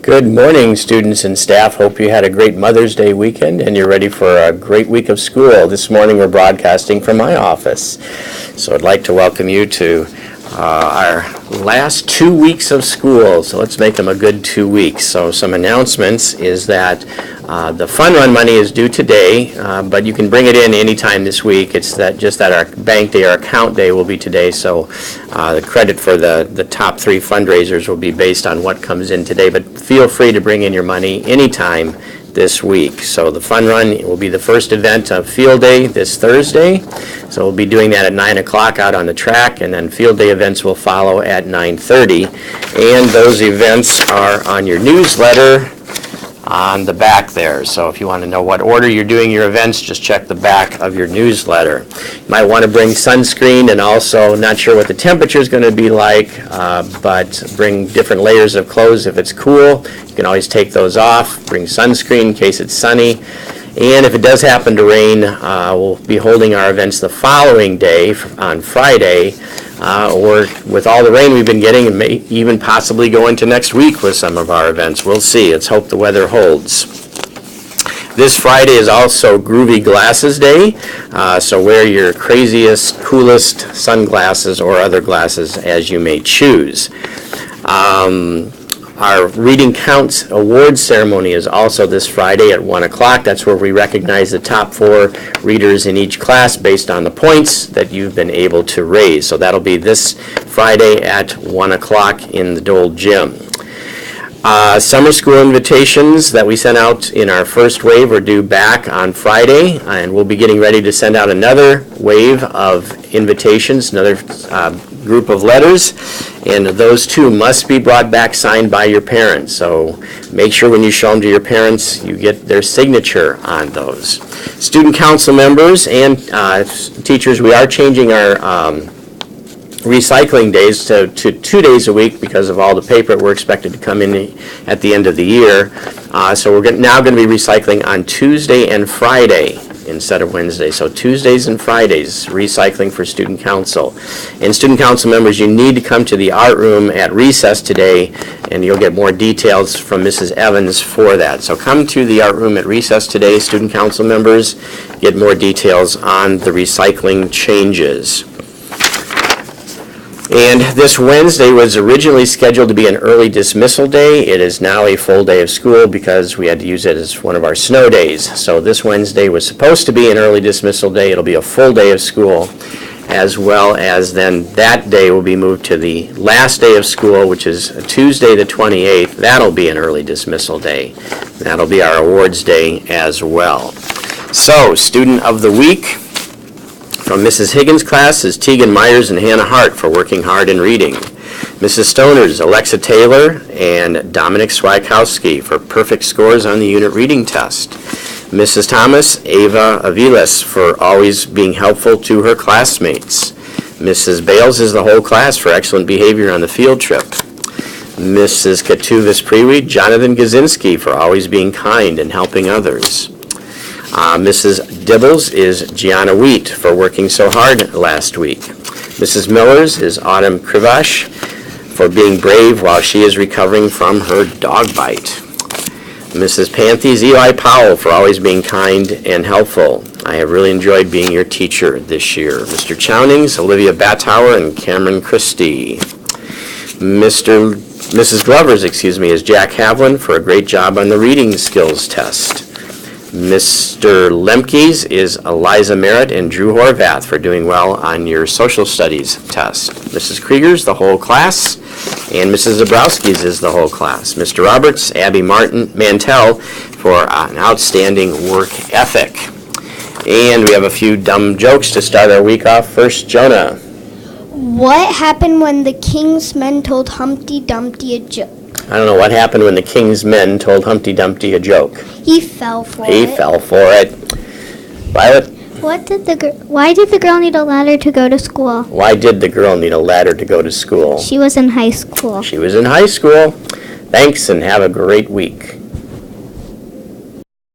Good morning, students and staff. Hope you had a great Mother's Day weekend and you're ready for a great week of school. This morning we're broadcasting from my office. So I'd like to welcome you to our last 2 weeks of school. So let's make them a good 2 weeks. So some announcements is that the fun run money is due today, but you can bring it in anytime this week. It's just that our bank day, our account day will be today. So the credit for the top 3 fundraisers will be based on what comes in today. But feel free to bring in your money anytime this week. So the fun run will be the first event of field day this Thursday. So we'll be doing that at 9 o'clock out on the track, and then field day events will follow at 9:30. And those events are on your newsletter on the back there. So if you want to know what order you're doing your events, just check the back of your newsletter. You might want to bring sunscreen, and also not sure what the temperature is going to be like, but bring different layers of clothes if it's cool. You can always take those off. Bring sunscreen in case it's sunny. And if it does happen to rain, we'll be holding our events the following day on Friday, or with all the rain we've been getting, and may even possibly go into next week with some of our events. We'll see. Let's hope the weather holds. This Friday is also Groovy Glasses Day, so wear your craziest, coolest sunglasses or other glasses as you may choose. Our Reading Counts Awards ceremony is also this Friday at 1 o'clock. That's where we recognize the top 4 readers in each class based on the points that you've been able to raise. So that'll be this Friday at 1 o'clock in the Dole Gym. Summer school invitations that we sent out in our first wave are due back on Friday, and we'll be getting ready to send out another wave of invitations, another group of letters, and those too must be brought back signed by your parents. So make sure when you show them to your parents, you get their signature on those. Student council members and teachers, we are changing our recycling days to 2 days a week because of all the paper we're expected to come in at the end of the year. So we're now going to be recycling on Tuesday and Friday instead of Wednesday. So Tuesdays and Fridays, recycling for student council. And student council members, you need to come to the art room at recess today, and you'll get more details from Mrs. Evans for that. So come to the art room at recess today, student council members, get more details on the recycling changes. And this Wednesday was originally scheduled to be an early dismissal day. It is now a full day of school because we had to use it as one of our snow days. So this Wednesday was supposed to be an early dismissal day. It'll be a full day of school, as well as then that day will be moved to the last day of school, which is Tuesday the 28th. That'll be an early dismissal day. That'll be our awards day as well. So, Student of the Week from Mrs. Higgins' class is Tegan Myers and Hannah Hart for working hard in reading. Mrs. Stoner's Alexa Taylor and Dominic Swikowski for perfect scores on the unit reading test. Mrs. Thomas, Ava Aviles for always being helpful to her classmates. Mrs. Bales is the whole class for excellent behavior on the field trip. Mrs. Katuvis Preweed, Jonathan Gazinski for always being kind and helping others. Mrs. Dibbles is Gianna Wheat for working so hard last week. Mrs. Miller's is Autumn Krivash for being brave while she is recovering from her dog bite. Mrs. Panthy's Eli Powell for always being kind and helpful. I have really enjoyed being your teacher this year. Mr. Chowning's Olivia Battauer and Cameron Christie. Mrs. Glover's, is Jack Havlin for a great job on the reading skills test. Mr. Lemke's is Eliza Merritt and Drew Horvath for doing well on your social studies test. Mrs. Krieger's the whole class, and Mrs. Zabrowski's is the whole class. Mr. Roberts, Abby Mantell for an outstanding work ethic. And we have a few dumb jokes to start our week off. First, Jonah. What happened when the king's men told Humpty Dumpty a joke? I don't know what happened when the king's men told Humpty Dumpty a joke. He fell for it. He fell for it. Violet? Why did the girl need a ladder to go to school? Why did the girl need a ladder to go to school? She was in high school. She was in high school. Thanks, and have a great week.